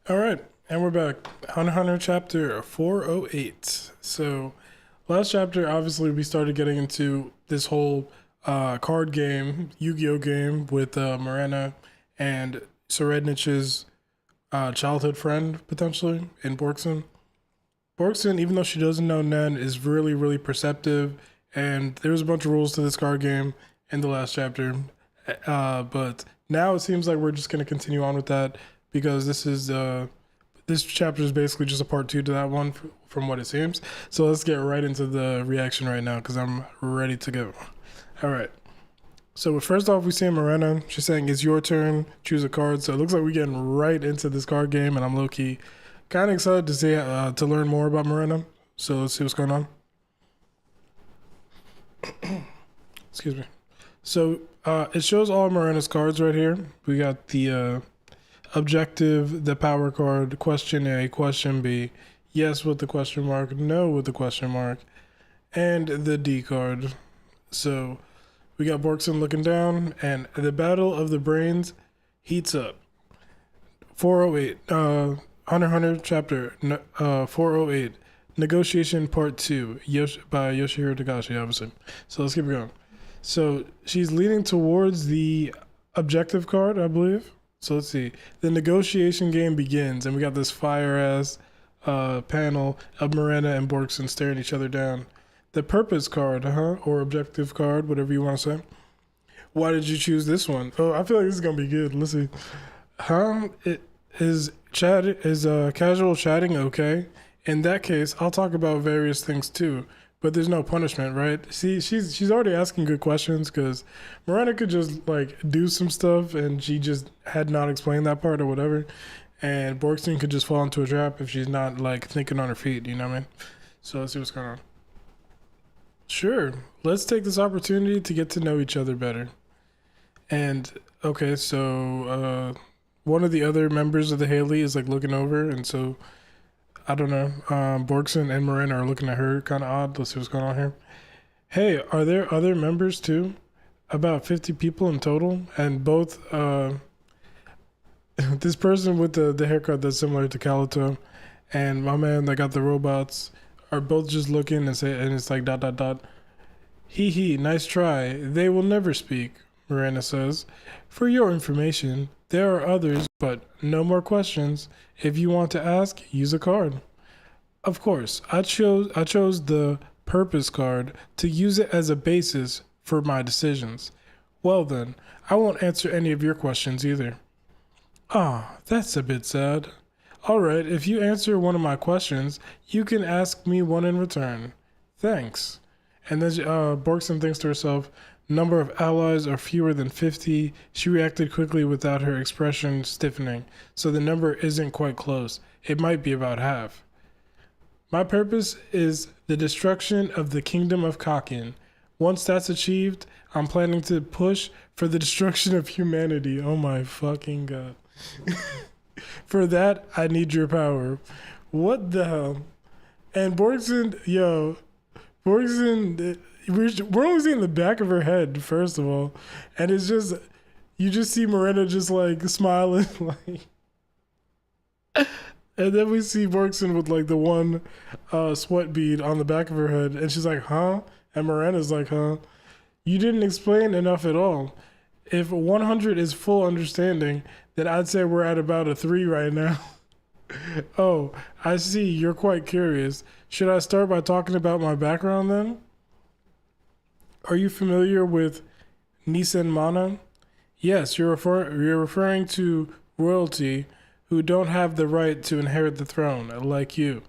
All right, and we're back. Hunter x Hunter chapter 408. So, last chapter, obviously, we started getting into this whole card game, Yu-Gi-Oh game with Marina and Serednich's childhood friend, potentially, in Borkson. Borkson, even though she doesn't know Nen, is really, really perceptive, and there's a bunch of rules to this card game in the last chapter. But now it seems like we're just going to continue on with that because this chapter is basically just a part two to that one from what it seems. So let's get right into the reaction right now because I'm ready to go. All right. So first off, we see Mirena. She's saying, it's your turn. Choose a card. So it looks like we're getting right into this card game, and I'm low-key kind of excited to see to learn more about Mirena. So let's see what's going on. Excuse me. So it shows all Mirena's cards right here. We got the objective, the power card, question A, question B, yes with the question mark, no with the question mark, and the D card. So we got Borkson looking down, and the battle of the brains heats up. 408, Hunter x Hunter chapter 408, negotiation part 2, by Yoshihiro Takashi, obviously. So let's keep it going. So she's leaning towards the objective card, I believe. So let's see. The negotiation game begins, and we got this fire-ass panel of Mirena and Borkson staring each other down. The purpose card, or objective card, whatever you want to say. Why did you choose this one? Oh, I feel like this is gonna be good. Let's see. Is casual chatting okay? In that case, I'll talk about various things too. But there's no punishment, right? See, she's already asking good questions because Mirena could just like do some stuff and she just had not explained that part or whatever. And Borkstein could just fall into a trap if she's not like thinking on her feet, you know what I mean? So let's see what's going on. Sure, let's take this opportunity to get to know each other better. And okay, so one of the other members of the Haley is like looking over, and so I don't know. Borkson and Mirena are looking at her kind of odd. Let's see what's going on here. Hey, are there other members too? About 50 people in total, and both this person with the haircut that's similar to Kalito and my man that got the robots are both just looking and say, and it's like dot dot dot. Hee hee, nice try. They will never speak, Mirena says. For your information, there are others, but no more questions. If you want to ask, use a card. Of course, I chose the purpose card to use it as a basis for my decisions. Well then, I won't answer any of your questions either. Ah, that's a bit sad. Alright, if you answer one of my questions, you can ask me one in return. Thanks. And then Borkson thinks to herself, number of allies are fewer than 50. She reacted quickly without her expression stiffening, so the number isn't quite close. It might be about half. My purpose is the destruction of the kingdom of Kakin. Once that's achieved, I'm planning to push for the destruction of humanity. Oh my fucking god. For that, I need your power. What the hell? And Borkson, Borkson, we're only seeing the back of her head, first of all. And it's just, you just see Mirena just like smiling, like. And then we see Borkson with like the one sweat bead on the back of her head. And she's like, huh? And Mirena's like, huh? You didn't explain enough at all. If 100 is full understanding, then I'd say we're at about a 3 right now. Oh, I see. You're quite curious. Should I start by talking about my background then? Are you familiar with Nisen Mana? Yes, you're referring to royalty who don't have the right to inherit the throne, like you.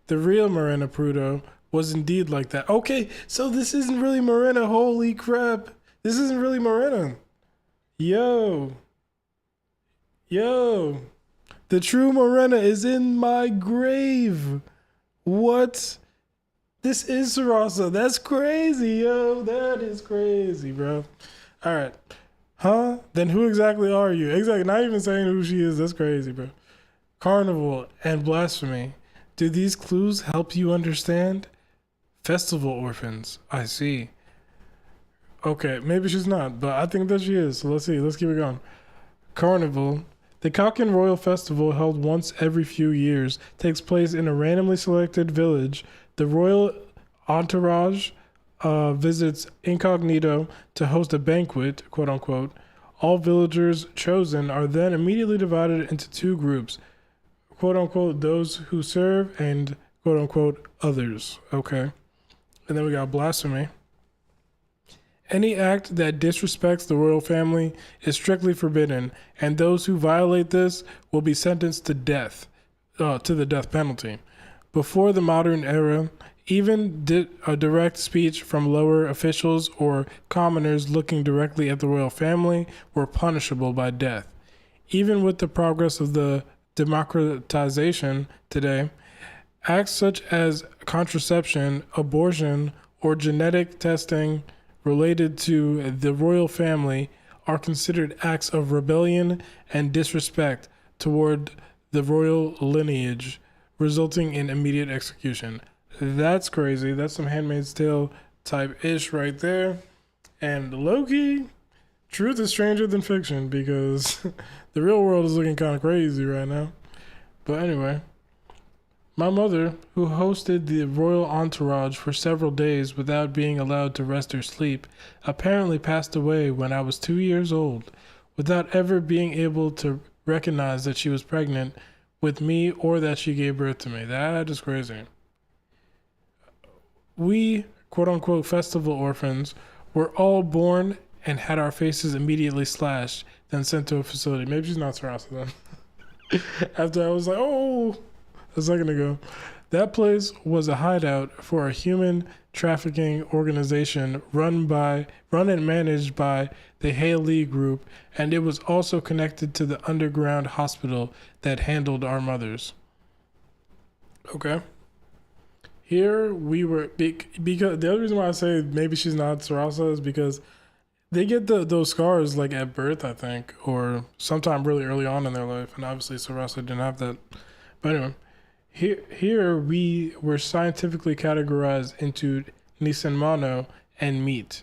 The real Mirena Prudo was indeed like that. Okay, so this isn't really Mirena. Holy crap. This isn't really Mirena. Yo. The true Mirena is in my grave. What? This is Sarasa. That's crazy, yo. That is crazy, bro. All right. Huh? Then who exactly are you? Exactly. Not even saying who she is. That's crazy, bro. Carnival and blasphemy. Do these clues help you understand? Festival orphans. I see. Okay, maybe she's not, but I think that she is. So let's see. Let's keep it going. Carnival. The Khakin Royal Festival, held once every few years, takes place in a randomly selected village. The royal entourage visits incognito to host a banquet, quote unquote. All villagers chosen are then immediately divided into two groups, quote unquote, those who serve and quote unquote others. Okay. And then we got blasphemy. Any act that disrespects the royal family is strictly forbidden, and those who violate this will be sentenced to death, to the death penalty. Before the modern era, even a direct speech from lower officials or commoners looking directly at the royal family were punishable by death. Even with the progress of the democratization today, acts such as contraception, abortion, or genetic testing related to the royal family are considered acts of rebellion and disrespect toward the royal lineage, resulting in immediate execution. That's crazy. That's some Handmaid's Tale type ish right there. And Loki, truth is stranger than fiction because the real world is looking kind of crazy right now. But anyway, my mother, who hosted the royal entourage for several days without being allowed to rest or sleep, apparently passed away when I was 2 years old, without ever being able to recognize that she was pregnant with me or that she gave birth to me. That is crazy. We, quote unquote, festival orphans, were all born and had our faces immediately slashed, then sent to a facility. Maybe she's not Sarasa then. After I was like, oh, a second ago. That place was a hideout for a human trafficking organization run and managed by the Haley Group, and it was also connected to the underground hospital that handled our mothers. Okay. Here we were, because the other reason why I say maybe she's not Sarasa is because they get those scars like at birth, I think, or sometime really early on in their life, and obviously Sarasa didn't have that. But anyway. Here we were scientifically categorized into Nisenmano and meat.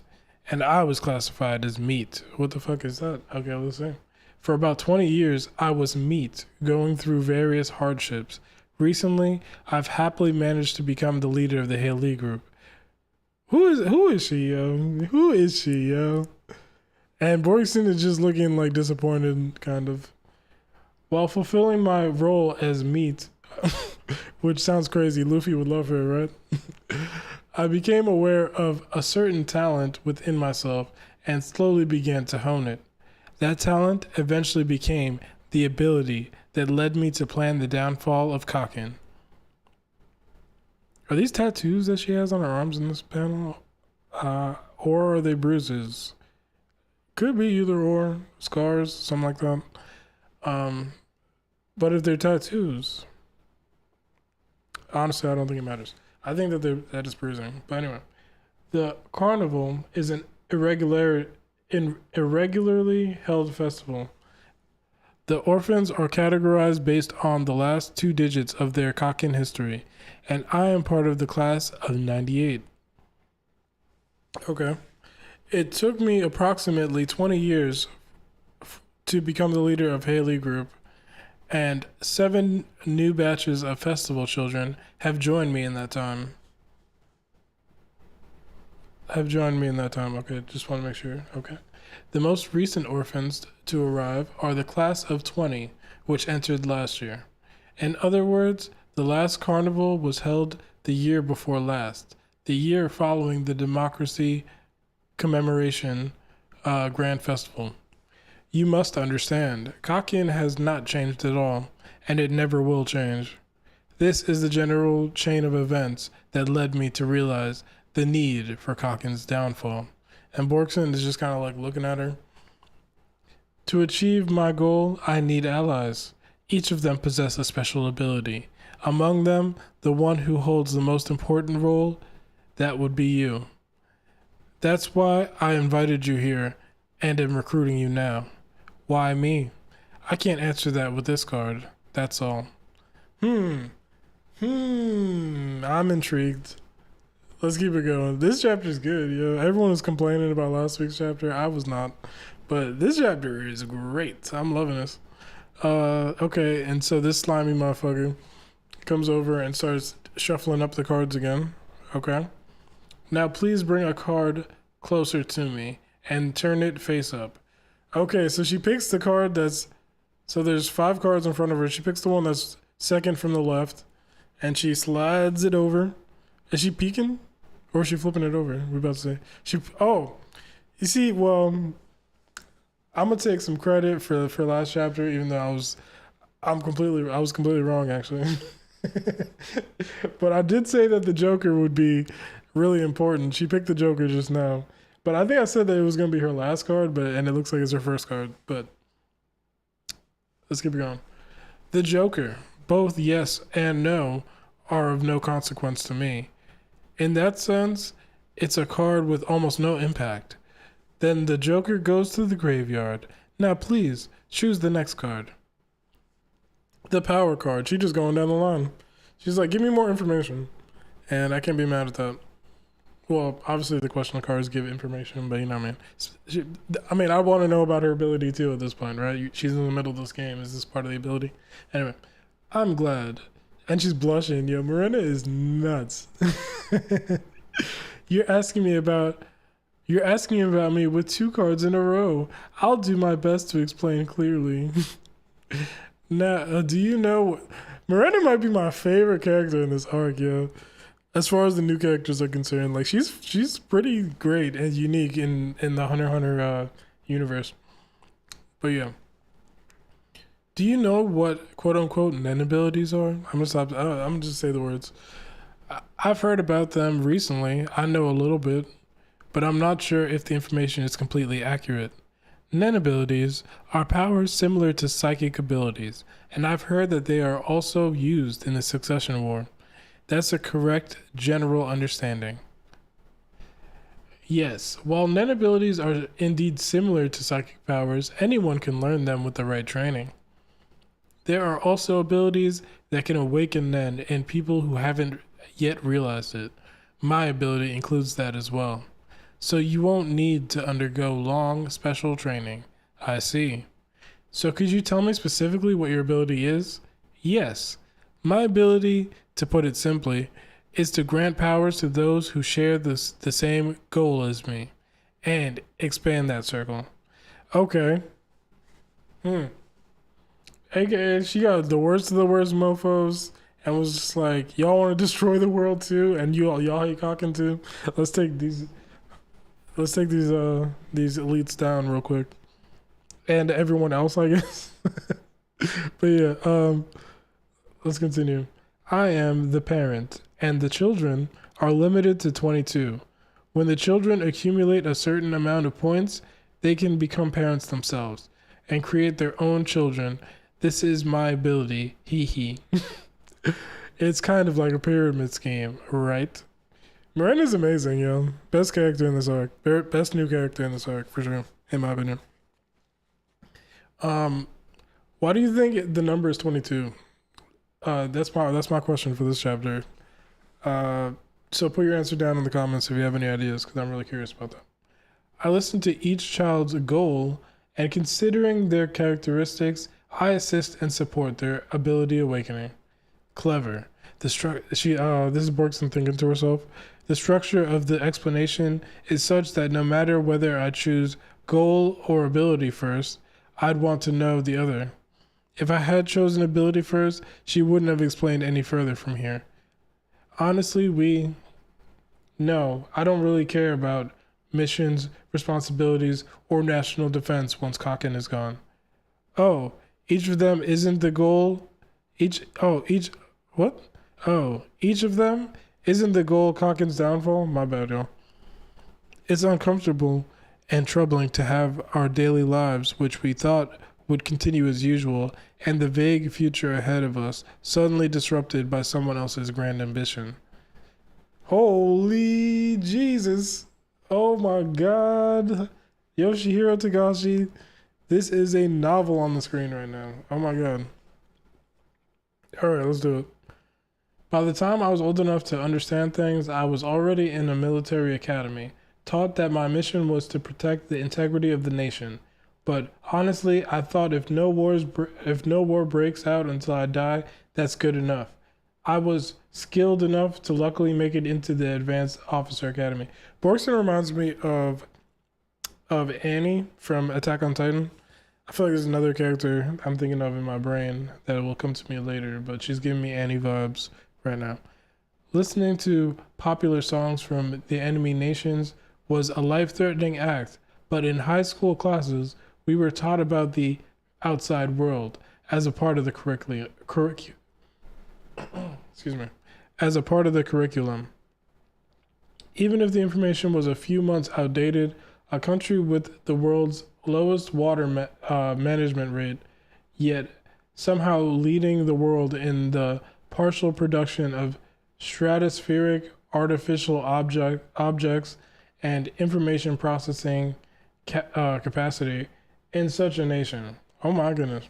And I was classified as meat. What the fuck is that? Okay, let's see. For about 20 years, I was meat, going through various hardships. Recently, I've happily managed to become the leader of the Haley Group. Who is she, yo? Who is she, yo? And Borgson is just looking like disappointed, kind of. While fulfilling my role as meat, which sounds crazy. Luffy would love her, right? I became aware of a certain talent within myself and slowly began to hone it. That talent eventually became the ability that led me to plan the downfall of Khakin. Are these tattoos that she has on her arms in this panel? Or are they bruises? Could be either or. Scars, something like that. But if they're tattoos, honestly, I don't think it matters. I think that is bruising. But anyway, the carnival is an irregularly held festival. The orphans are categorized based on the last two digits of their Khakin history, and I am part of the class of 98. Okay. It took me approximately 20 years to become the leader of Haley Group, and 7 new batches of festival children have joined me in that time. Okay, just want to make sure. Okay. The most recent orphans to arrive are the class of 20, which entered last year. In other words, the last carnival was held the year before last, the year following the democracy commemoration grand festival. You must understand, Khakin has not changed at all, and it never will change. This is the general chain of events that led me to realize the need for Khakin's downfall. And Borgson is just kind of like looking at her. To achieve my goal, I need allies. Each of them possess a special ability. Among them, the one who holds the most important role, that would be you. That's why I invited you here and am recruiting you now. Why me? I can't answer that with this card. That's all. I'm intrigued. Let's keep it going. This chapter's good, yo. Everyone was complaining about last week's chapter. I was not. But this chapter is great. I'm loving this. Okay, and so this slimy motherfucker comes over and starts shuffling up the cards again. Okay. Now please bring a card closer to me and turn it face up. Okay, so she picks the card that's so there's 5 cards in front of her. She picks the one that's second from the left and she slides it over. Is she peeking? Or is she flipping it over? We're about to say. You see, well, I'm gonna take some credit for last chapter, even though I was completely wrong actually. But I did say that the Joker would be really important. She picked the Joker just now. But I think I said that it was gonna be her last card, and it looks like it's her first card. But let's keep it going. The Joker, both yes and no, are of no consequence to me. In that sense, it's a card with almost no impact. Then the Joker goes to the graveyard. Now please, choose the next card. The power card. She just going down the line. She's like, give me more information. And I can't be mad at that. Well, obviously the question cards give information, but you know what I mean? I want to know about her ability too at this point, right? She's in the middle of this game. Is this part of the ability? Anyway, I'm glad. And she's blushing. Yo, Miranda is nuts. You're asking me about me with 2 cards in a row. I'll do my best to explain clearly. Now, do you know Miranda might be my favorite character in this arc, yo. As far as the new characters are concerned, like she's pretty great and unique in the Hunter x Hunter universe. But yeah. Do you know what quote unquote Nen abilities are? I'm gonna just say the words. I've heard about them recently. I know a little bit, but I'm not sure if the information is completely accurate. Nen abilities are powers similar to psychic abilities, and I've heard that they are also used in the Succession War. That's a correct general understanding. Yes, while Nen abilities are indeed similar to psychic powers, anyone can learn them with the right training. There are also abilities that can awaken Nen in people who haven't yet realized it. My ability includes that as well. So you won't need to undergo long, special training. I see. So could you tell me specifically what your ability is? Yes. My ability, to put it simply, is to grant powers to those who share the same goal as me. And expand that circle. Okay. AKA, she got the worst of the worst mofos and was just like, y'all want to destroy the world too? And y'all hate cocking too? Let's take these elites down real quick. And everyone else, I guess. But yeah, let's continue. I am the parent, and the children are limited to 22. When the children accumulate a certain amount of points, they can become parents themselves and create their own children. This is my ability, hee hee. It's kind of like a pyramid scheme, right? Miranda's amazing, yo. Best character in this arc. Best new character in this arc, for sure, in my opinion. Why do you think the number is 22? That's my question for this chapter. So put your answer down in the comments if you have any ideas, because I'm really curious about that. I listened to each child's goal, and considering their characteristics, I assist and support their ability awakening. Clever. This is Borkson thinking to herself. The structure of the explanation is such that no matter whether I choose goal or ability first, I'd want to know the other. If I had chosen ability first, she wouldn't have explained any further from here. Honestly, no, I don't really care about missions, responsibilities, or national defense once Kaken is gone. Oh, each of them isn't the goal. Each of them isn't the goal Kaken's downfall? My bad, y'all. It's uncomfortable and troubling to have our daily lives, which we thought would continue as usual, and the vague future ahead of us, suddenly disrupted by someone else's grand ambition. Holy Jesus. Oh my God. Yoshihiro Togashi. This is a novel on the screen right now. Oh my God. All right, let's do it. By the time I was old enough to understand things, I was already in a military academy, taught that my mission was to protect the integrity of the nation. But honestly, I thought if no war breaks out until I die, that's good enough. I was skilled enough to luckily make it into the Advanced Officer Academy. Borkson reminds me of Annie from Attack on Titan. I feel like there's another character I'm thinking of in my brain that will come to me later, but she's giving me Annie vibes right now. Listening to popular songs from the enemy nations was a life-threatening act, but in high school classes, we were taught about the outside world as a part of the excuse me, as a part of the curriculum. Even if the information was a few months outdated, a country with the world's lowest water management rate, yet somehow leading the world in the partial production of stratospheric artificial objects and information processing capacity in such a nation. Oh my goodness.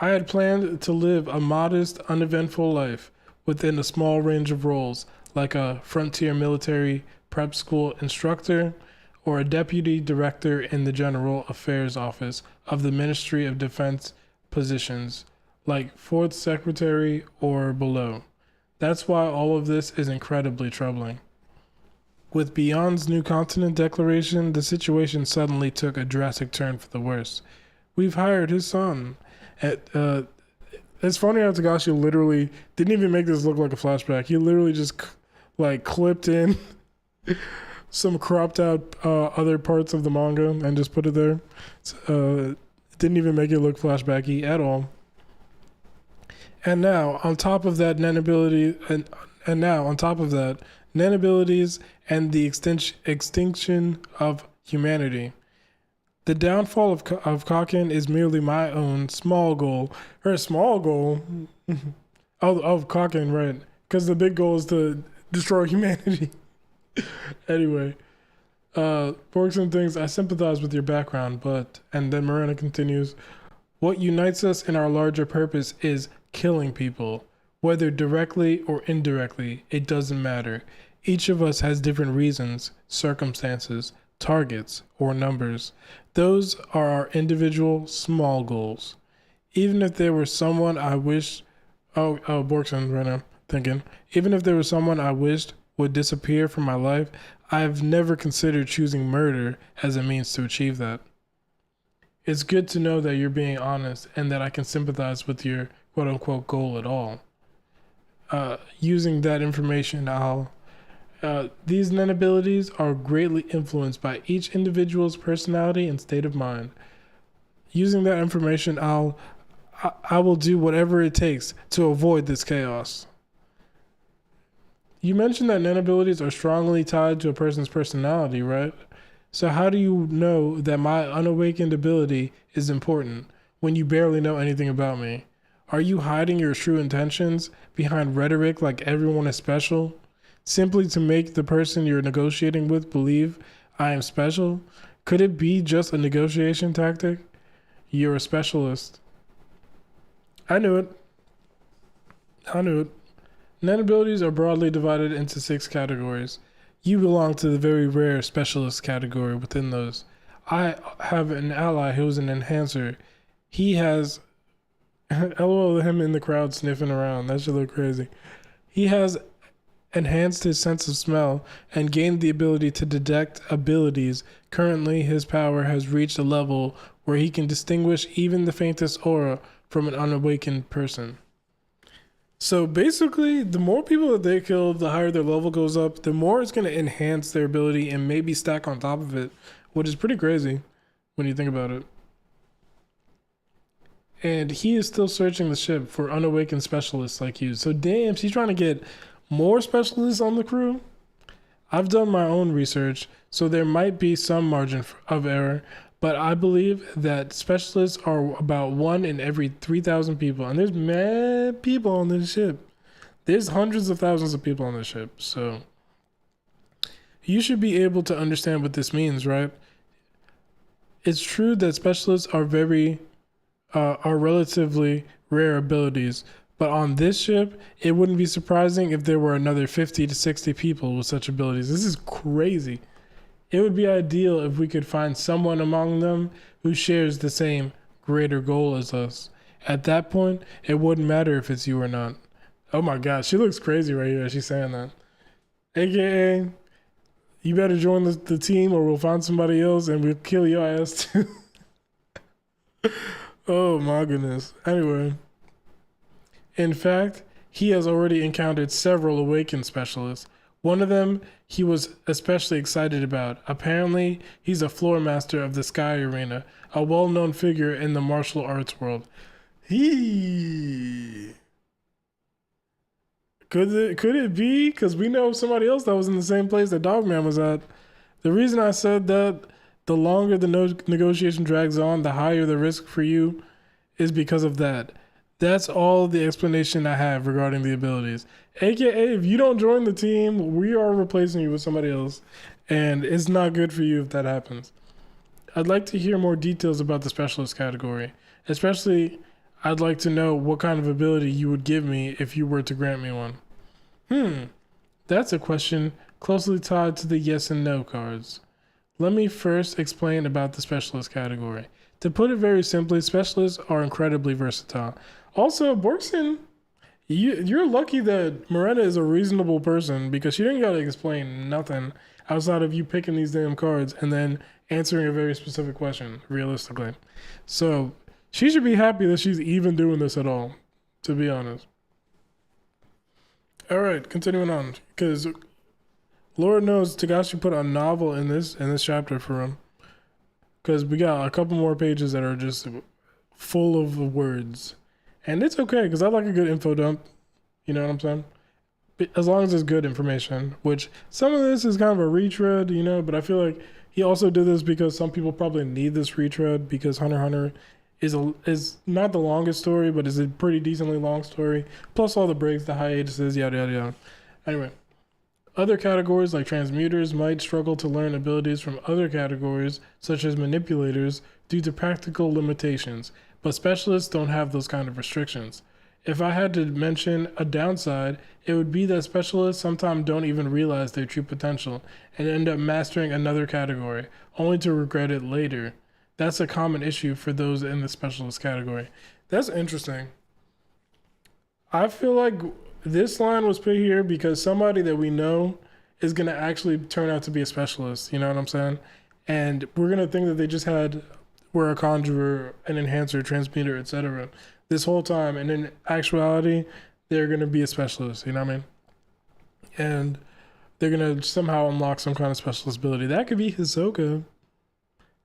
I had planned to live a modest, uneventful life within a small range of roles, like a frontier military prep school instructor or a deputy director in the General Affairs Office of the Ministry of Defense positions, like fourth secretary or below. That's why all of this is incredibly troubling. With Beyond's New Continent declaration, the situation suddenly took a drastic turn for the worse. We've hired his son. It's funny how Tagashi literally didn't even make this look like a flashback. He literally just clipped in some cropped out other parts of the manga and just put it there. Didn't even make it look flashbacky at all. And now on top of that, Nen abilities and the extinction of humanity. The downfall of Kaken is merely my own small goal. Her small goal of Kaken, right? Because the big goal is to destroy humanity. Anyway, Borkson thinks, I sympathize with your background, but, and then Miranda continues, what unites us in our larger purpose is killing people. Whether directly or indirectly, it doesn't matter. Each of us has different reasons, circumstances, targets, or numbers. Those are our individual small goals. Even if there were someone I wished, Borkson right now, thinking, even if there was someone I wished would disappear from my life, I've never considered choosing murder as a means to achieve that. It's good to know that you're being honest and that I can sympathize with your quote-unquote goal at all. Using that information, these Nen abilities are greatly influenced by each individual's personality and state of mind. Using that information, I will do whatever it takes to avoid this chaos. You mentioned that Nen abilities are strongly tied to a person's personality, right? So how do you know that my unawakened ability is important when you barely know anything about me? Are you hiding your true intentions behind rhetoric like everyone is special, simply to make the person you're negotiating with believe I am special? Could it be just a negotiation tactic? You're a specialist. I knew it. Nen abilities are broadly divided into 6 categories. You belong to the very rare specialist category within those. I have an ally who's an enhancer. He has LOL him in the crowd sniffing around. That should look crazy. He has enhanced his sense of smell and gained the ability to detect abilities. Currently, his power has reached a level where he can distinguish even the faintest aura from an unawakened person. So basically, the more people that they kill, the higher their level goes up, the more it's going to enhance their ability and maybe stack on top of it, which is pretty crazy when you think about it. And he is still searching the ship for unawakened specialists like you. So damn, she's trying to get more specialists on the crew. I've done my own research, so there might be some margin of error, but I believe that specialists are about 1 in every 3,000 people. And there's mad people on this ship. There's hundreds of thousands of people on this ship. So you should be able to understand what this means, right? It's true that specialists are relatively rare abilities. But on this ship, it wouldn't be surprising if there were another 50 to 60 people with such abilities. This is crazy. It would be ideal if we could find someone among them who shares the same greater goal as us. At that point, it wouldn't matter if it's you or not. Oh my god, she looks crazy right here. She's saying that. AKA, you better join the team or we'll find somebody else and we'll kill your ass too. Oh my goodness. Anyway, in fact, he has already encountered several awakened specialists. One of them he was especially excited about. Apparently, he's a floor master of the Sky Arena, a well-known figure in the martial arts world. He could it be? Because we know somebody else that was in the same place that Dogman was at. The reason I said that the longer the negotiation drags on, the higher the risk for you is because of that. That's all the explanation I have regarding the abilities. AKA, if you don't join the team, we are replacing you with somebody else. And it's not good for you if that happens. I'd like to hear more details about the specialist category. Especially, I'd like to know what kind of ability you would give me if you were to grant me one. That's a question closely tied to the yes and no cards. Let me first explain about the specialist category. To put it very simply, specialists are incredibly versatile. Also, Borkson, you're lucky that Morena is a reasonable person because she didn't gotta explain nothing outside of you picking these damn cards and then answering a very specific question, realistically. So, she should be happy that she's even doing this at all, to be honest. Alright, continuing on, because Lord knows Tagashi put a novel in this chapter for him. Because we got a couple more pages that are just full of words. And it's okay, because I like a good info dump. You know what I'm saying? As long as it's good information. Which, some of this is kind of a retread, you know? But I feel like he also did this because some people probably need this retread. Because Hunter x Hunter is not the longest story, but is a pretty decently long story. Plus all the breaks, the hiatuses, yada, yada, yada. Anyway. Other categories like transmuters might struggle to learn abilities from other categories, such as manipulators, due to practical limitations, but specialists don't have those kind of restrictions. If I had to mention a downside, it would be that specialists sometimes don't even realize their true potential and end up mastering another category, only to regret it later. That's a common issue for those in the specialist category. That's interesting. I feel like this line was put here because somebody that we know is going to actually turn out to be a specialist. You know what I'm saying? And we're going to think that they just were a conjurer, an enhancer, transmuter, etc. this whole time. And in actuality, they're going to be a specialist. You know what I mean? And they're going to somehow unlock some kind of specialist ability. That could be Hisoka.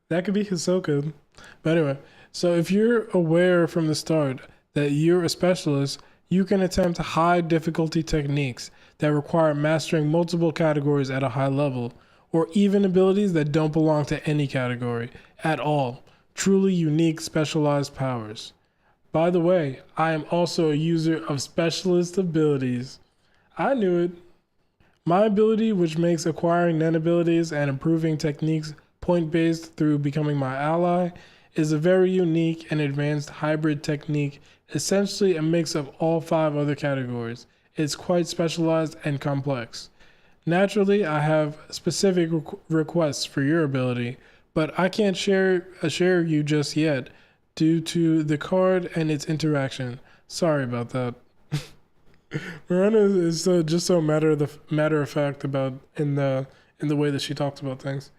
But anyway, so if you're aware from the start that you're a specialist, you can attempt high difficulty techniques that require mastering multiple categories at a high level, or even abilities that don't belong to any category at all. Truly unique specialized powers. By the way, I am also a user of specialist abilities. I knew it. My ability, which makes acquiring Nen abilities and improving techniques point-based through becoming my ally, is a very unique and advanced hybrid technique, essentially a mix of all 5 other categories. It's quite specialized and complex. Naturally, I have specific requests for your ability, but I can't share you just yet due to the card and its interaction. Sorry about that. Miranda is just so matter of fact about in the way that she talks about things.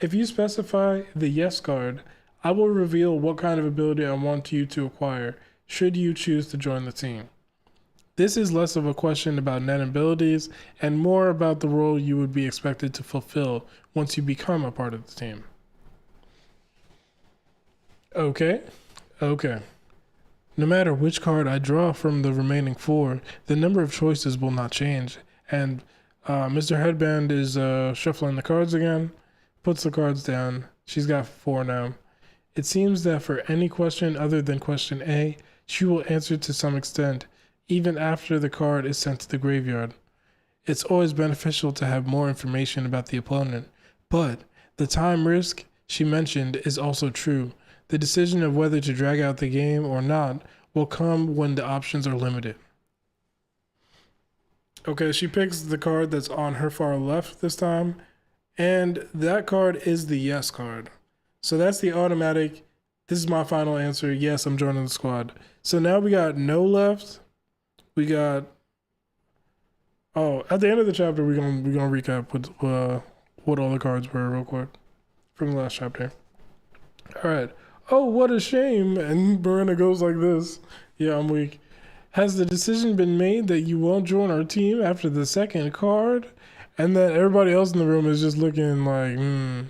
If you specify the yes card, I will reveal what kind of ability I want you to acquire, should you choose to join the team. This is less of a question about Nen abilities and more about the role you would be expected to fulfill once you become a part of the team. Okay. No matter which card I draw from the remaining 4, the number of choices will not change. And Mr. Headband is shuffling the cards again, puts the cards down. She's got 4 now. It seems that for any question other than question A, she will answer to some extent, even after the card is sent to the graveyard. It's always beneficial to have more information about the opponent, but the time risk she mentioned is also true. The decision of whether to drag out the game or not will come when the options are limited. Okay, she picks the card that's on her far left this time, And that card is the yes card. So that's the automatic. This is my final answer. Yes, I'm joining the squad. So now we got no left. We got. Oh, at the end of the chapter, we're gonna recap what all the cards were real quick from the last chapter. All right. Oh, what a shame! And Miranda goes like this. Yeah, I'm weak. Has the decision been made that you won't join our team after the second card? And then everybody else in the room is just looking like,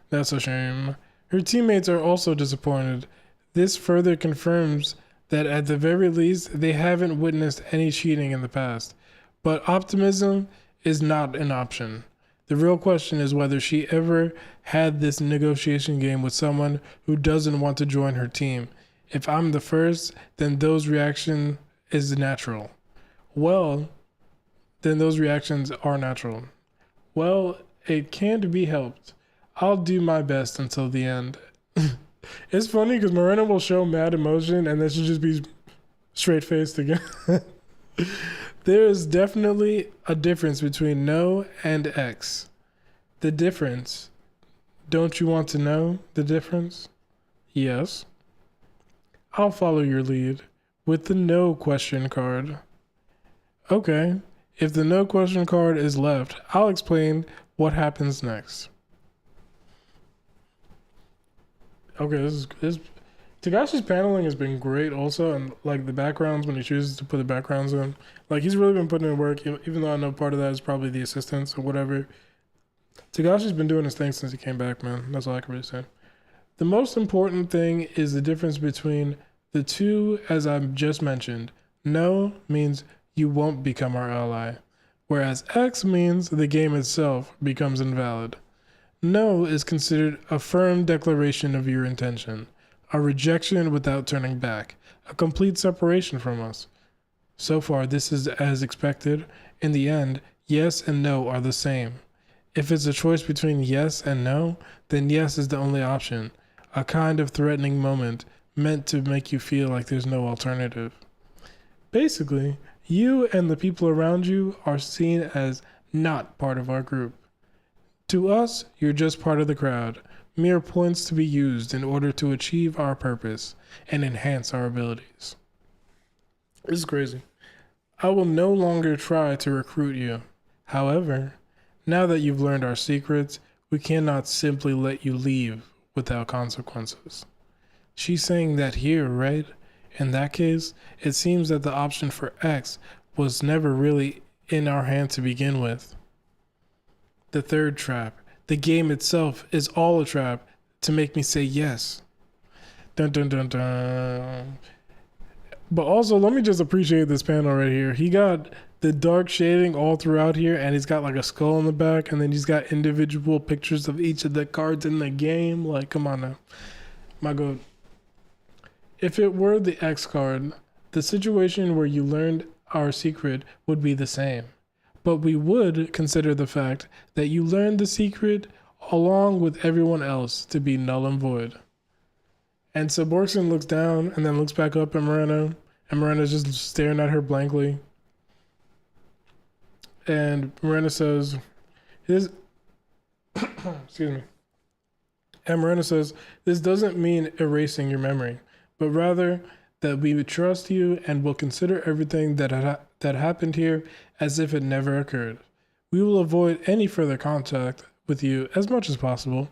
that's a shame. Her teammates are also disappointed. This further confirms that at the very least, they haven't witnessed any cheating in the past. But optimism is not an option. The real question is whether she ever had this negotiation game with someone who doesn't want to join her team. If I'm the first, then those reaction is natural. Well, then those reactions are natural. Well, it can't be helped. I'll do my best until the end. It's funny because Miranda will show mad emotion and then she'll just be straight faced again. There is definitely a difference between no and X. The difference. Don't you want to know the difference? Yes. I'll follow your lead with the no question card. Okay. If the no question card is left, I'll explain what happens next. Okay, this Tagashi's paneling has been great also, and like the backgrounds when he chooses to put the backgrounds in, like he's really been putting in work. Even though I know part of that is probably the assistants or whatever. Tagashi's been doing his thing since he came back, man. That's all I can really say. The most important thing is the difference between the two, as I've just mentioned. No means you won't become our ally, whereas X means the game itself becomes invalid. No is considered a firm declaration of your intention, a rejection without turning back, a complete separation from us. So far, this is as expected. In the end, yes and no are the same. If it's a choice between yes and no, then yes is the only option, a kind of threatening moment meant to make you feel like there's no alternative. Basically, you and the people around you are seen as not part of our group. To us, you're just part of the crowd, mere points to be used in order to achieve our purpose and enhance our abilities. This is crazy. I will no longer try to recruit you. However, now that you've learned our secrets, we cannot simply let you leave without consequences. She's saying that here, right? In that case, it seems that the option for X was never really in our hand to begin with. The third trap. The game itself is all a trap to make me say yes. Dun dun dun dun. But also, let me just appreciate this panel right here. He got the dark shading all throughout here, and he's got like a skull in the back, and then he's got individual pictures of each of the cards in the game. Like, come on now. My God. If it were the X card, the situation where you learned our secret would be the same. But we would consider the fact that you learned the secret along with everyone else to be null and void. And so Borkson looks down and then looks back up at Moreno, and Morena's just staring at her blankly. And Moreno says, excuse me. And Moreno says, this doesn't mean erasing your memory, but rather that we would trust you and will consider everything that happened here as if it never occurred. We will avoid any further contact with you as much as possible.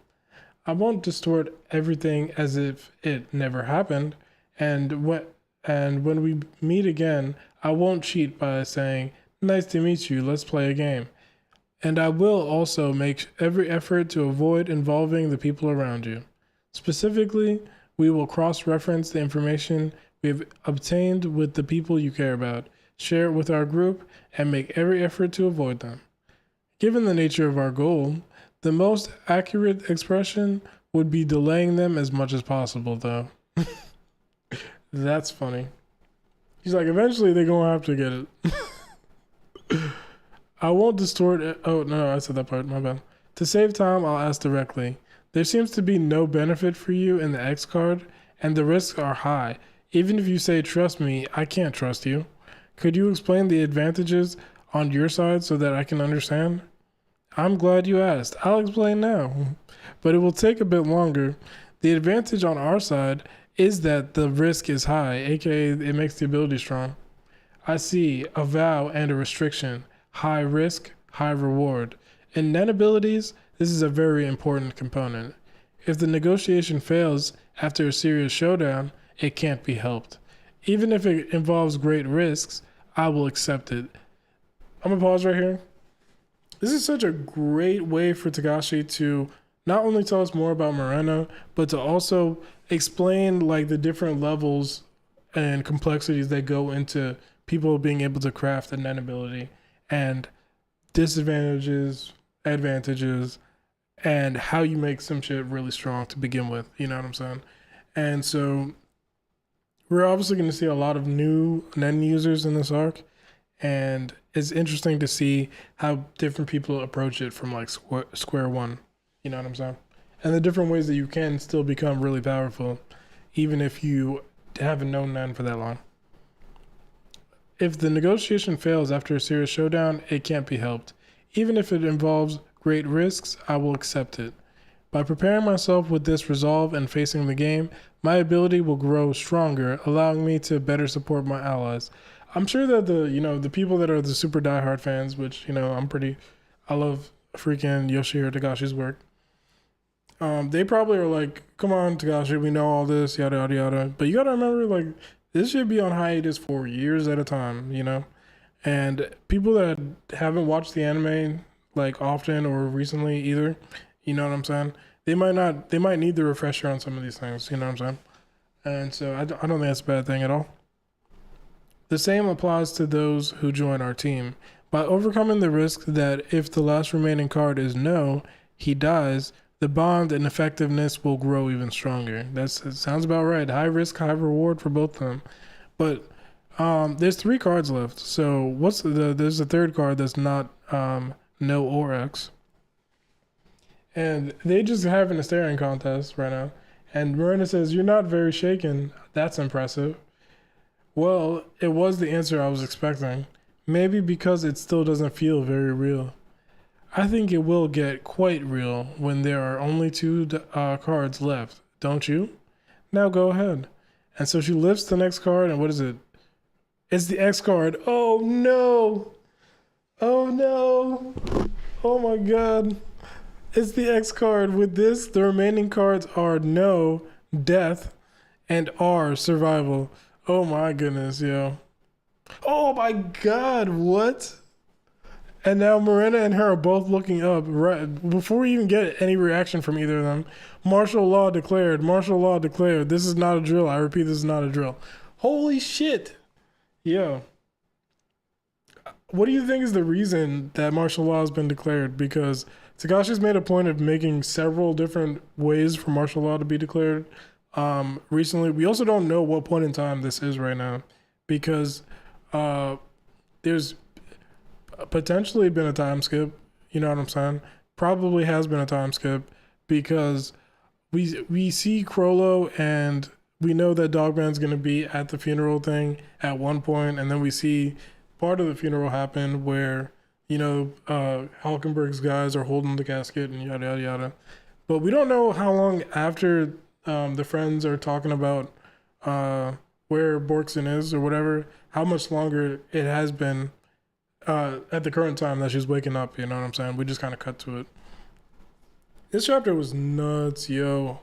I won't distort everything as if it never happened, and when we meet again, I won't cheat by saying, nice to meet you, let's play a game. And I will also make every effort to avoid involving the people around you. Specifically, we will cross-reference the information we have obtained with the people you care about, share it with our group, and make every effort to avoid them. Given the nature of our goal, the most accurate expression would be delaying them as much as possible, though. That's funny. He's like, eventually they're going to have to get it. I won't distort it. Oh, no, I said that part. My bad. To save time, I'll ask directly. There seems to be no benefit for you in the X card, and the risks are high. Even if you say, trust me, I can't trust you. Could you explain the advantages on your side so that I can understand? I'm glad you asked. I'll explain now, but it will take a bit longer. The advantage on our side is that the risk is high, aka it makes the ability strong. I see a vow and a restriction, high risk, high reward. In net abilities, this is a very important component. If the negotiation fails after a serious showdown, it can't be helped. Even if it involves great risks, I will accept it. I'm gonna pause right here. This is such a great way for Tagashi to not only tell us more about Moreno, but to also explain like the different levels and complexities that go into people being able to craft a net ability and disadvantages, advantages, and how you make some shit really strong to begin with. You know what I'm saying? And so we're obviously going to see a lot of new net users in this arc, and it's interesting to see how different people approach it from like square one. You know what I'm saying? And the different ways that you can still become really powerful, even if you haven't known none for that long. If the negotiation fails after a serious showdown, it can't be helped. Even if it involves great risks, I will accept it. By preparing myself with this resolve and facing the game, my ability will grow stronger, allowing me to better support my allies. I'm sure that the people that are the super diehard fans, which I love freaking Yoshihiro Tagashi's work. They probably are like, come on, Tagashi, we know all this, yada yada yada. But you gotta remember, like, this should be on hiatus for years at a time, you know? And people that haven't watched the anime like often or recently either, you know what I'm saying? They might need the refresher on some of these things, you know what I'm saying? And so I don't think that's a bad thing at all. The same applies to those who join our team. By overcoming the risk that if the last remaining card is no, he dies, the bond and effectiveness will grow even stronger. It sounds about right. High risk, high reward for both of them. But there's 3 cards left. So there's a third card that's not no or X. And they just having a staring contest right now. And Marina says, "You're not very shaken. That's impressive." Well, it was the answer I was expecting. Maybe because it still doesn't feel very real. I think it will get quite real when there are only 2 cards left, don't you? Now go ahead. And so she lifts the next card, and what is it? It's the X card. Oh no! Oh no! Oh my god. It's the X card. With this, the remaining cards are no, death, and R, survival. Oh my goodness, yo. Oh my god, what? And now Marina and her are both looking up right before we even get any reaction from either of them. Martial law declared. Martial law declared. This is not a drill. I repeat, this is not a drill. Holy shit. Yo. What do you think is the reason that martial law has been declared? Because Tagashi's made a point of making several different ways for martial law to be declared recently. We also don't know what point in time this is right now, because there's potentially been a time skip. You know what I'm saying? Probably has been a time skip, because we see Crollo and we know that Dogman's going to be at the funeral thing at one point, and then we see part of the funeral happen where, you know, Hulkenberg's guys are holding the casket and yada yada yada. But we don't know how long after the friends are talking about where Borkson is or whatever, how much longer it has been at the current time that she's waking up, you know what I'm saying? We just kind of cut to it. This chapter was nuts, yo.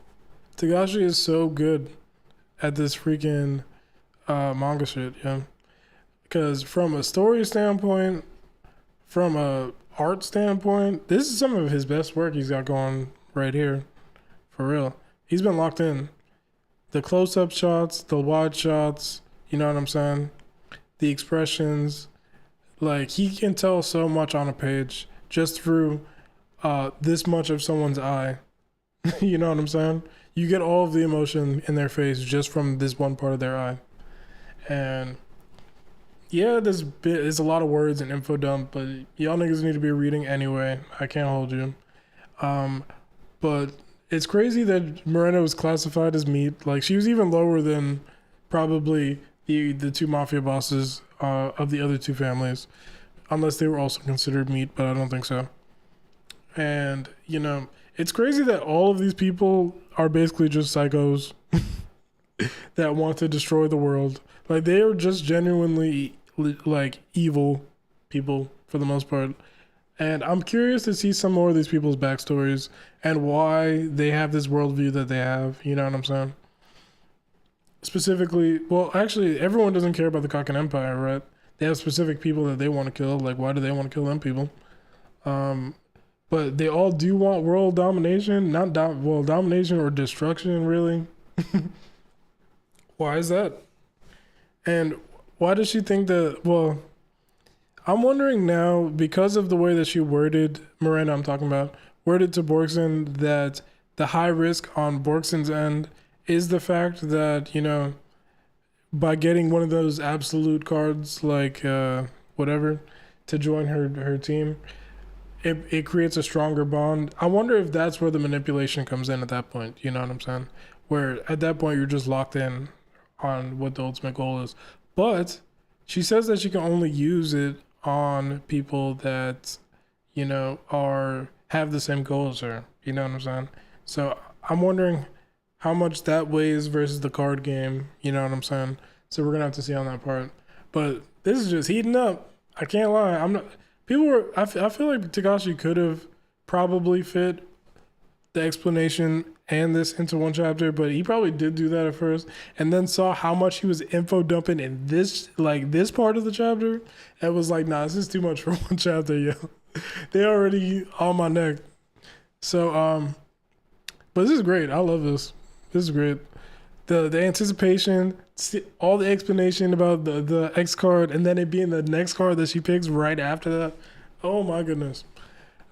Tagashi is so good at this freaking manga shit, yeah. Because from a story standpoint, from a art standpoint, this is some of his best work he's got going right here. For real. He's been locked in. The close-up shots, the wide shots, you know what I'm saying? The expressions. Like, he can tell so much on a page just through this much of someone's eye. You know what I'm saying? You get all of the emotion in their face just from this one part of their eye. And yeah, there's a lot of words and info dump, but y'all niggas need to be reading anyway. I can't hold you. But it's crazy that Moreno was classified as meat. Like, she was even lower than probably the 2 mafia bosses of the other 2 families, unless they were also considered meat, but I don't think so. And, it's crazy that all of these people are basically just psychos that want to destroy the world. Like, they are just genuinely, like, evil people for the most part. And I'm curious to see some more of these people's backstories and why they have this worldview that they have. You know what I'm saying? Specifically, well, actually, everyone doesn't care about the Kaken Empire, right? They have specific people that they want to kill. Like, why do they want to kill them people? Um, but they all do want world domination, not domination or destruction, really. Why is that? And why does she think that? Well, I'm wondering now because of the way that she worded Miranda. I'm talking about worded to Borgson that the high risk on Borgson's end is the fact that by getting one of those absolute cards like whatever to join her team, it creates a stronger bond. I wonder if that's where the manipulation comes in at that point. You know what I'm saying? Where at that point you're just locked in on what the ultimate goal is. But she says that she can only use it on people that are have the same goal as her. You know what I'm saying? So I'm wondering how much that weighs versus the card game. You know what I'm saying? So we're gonna have to see on that part. But this is just heating up. I can't lie. I'm not. People were. I feel like Takashi could have probably fit the explanation and this into one chapter, but he probably did do that at first, and then saw how much he was info dumping in this part of the chapter, and was like, "Nah, this is too much for one chapter, yo." They already on my neck. So, but this is great. I love this. This is great. The anticipation, all the explanation about the X card, and then it being the next card that she picks right after that. Oh my goodness.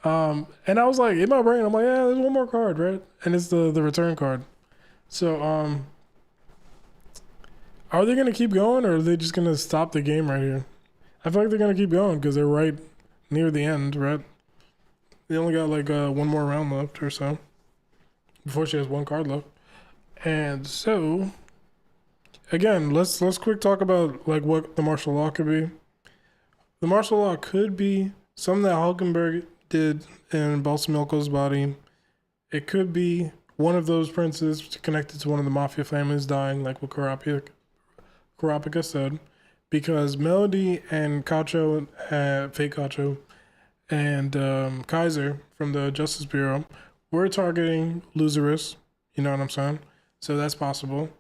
And I was like, in my brain, I'm like, yeah, there's one more card, right? And it's the return card. So, are they gonna keep going, or are they just gonna stop the game right here? I feel like they're gonna keep going because they're right near the end, right? They only got like one more round left or so before she has one card left. And so, again, let's quick talk about like what the martial law could be. The martial law could be something that Hulkenberg did in Balsamilko's body. It could be one of those princes connected to one of the mafia families dying, like what Kurapika said, because Melody and Cacho, fake Cacho, and Kaiser from the Justice Bureau were targeting Lazarus. You know what I'm saying? So that's possible.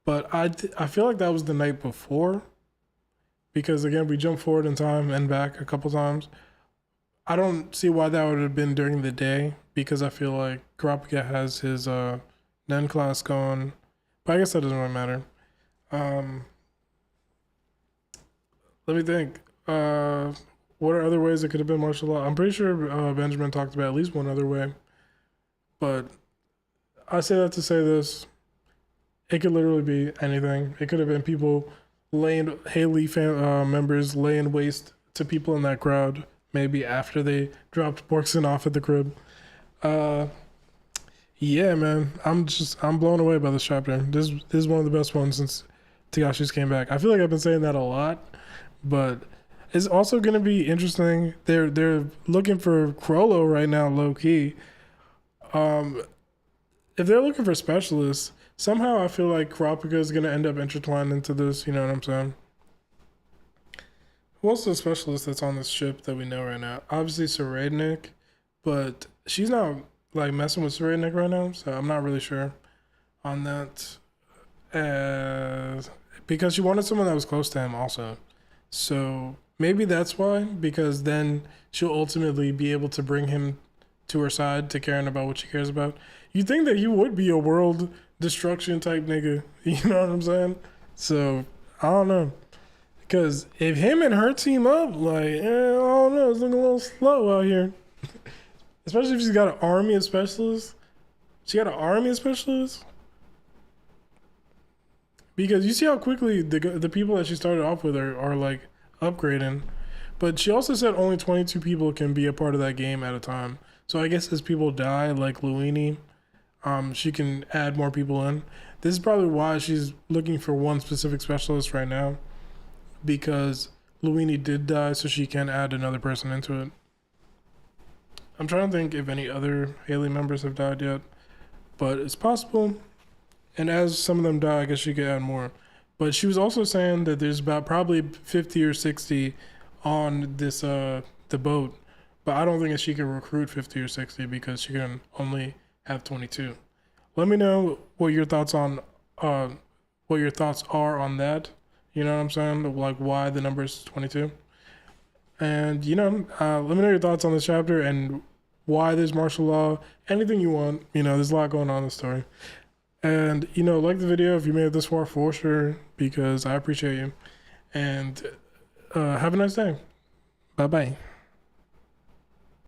But I feel like that was the night before, because again, we jumped forward in time and back a couple times. I don't see why that would have been during the day, because I feel like Kurapika has his Nen class going. But I guess that doesn't really matter. Let me think. What are other ways it could have been martial law? I'm pretty sure Benjamin talked about at least one other way. But I say that to say this. It could literally be anything. It could have been people Haley members laying waste to people in that crowd, maybe after they dropped Borkson off at the crib. Yeah, man. I'm blown away by this chapter. This is one of the best ones since Tagashi's came back. I feel like I've been saying that a lot, but it's also going to be interesting. They're looking for Crollo right now, low key. If they're looking for specialists, somehow I feel like Kurapika is going to end up intertwined into this. You know what I'm saying? Who else is a specialist that's on this ship that we know right now? Obviously Serednik, but she's not like messing with Serednik right now, so I'm not really sure on that. Because she wanted someone that was close to him also. So maybe that's why, because then she'll ultimately be able to bring him to her side to caring about what she cares about. You'd think that he would be a world destruction type nigga. You know what I'm saying? So, I don't know. Because if him and her team up, like, I don't know, it's looking a little slow out here. Especially if she's got an army of specialists. She got an army of specialists? Because you see how quickly the people that she started off with are like upgrading. But she also said only 22 people can be a part of that game at a time. So I guess as people die, like Luini, she can add more people in. This is probably why she's looking for one specific specialist right now, because Luini did die, so she can add another person into it. I'm trying to think if any other Haley members have died yet, but it's possible. And as some of them die, I guess she could add more. But she was also saying that there's about probably 50 or 60 on this the boat. But I don't think that she can recruit 50 or 60 because she can only have 22. Let me know what your thoughts are on that. You know what I'm saying? Like why the number is 22. And let me know your thoughts on this chapter and why there's martial law. Anything you want. There's a lot going on in the story. And like the video if you made it this far for sure, because I appreciate you. And have a nice day. Bye bye.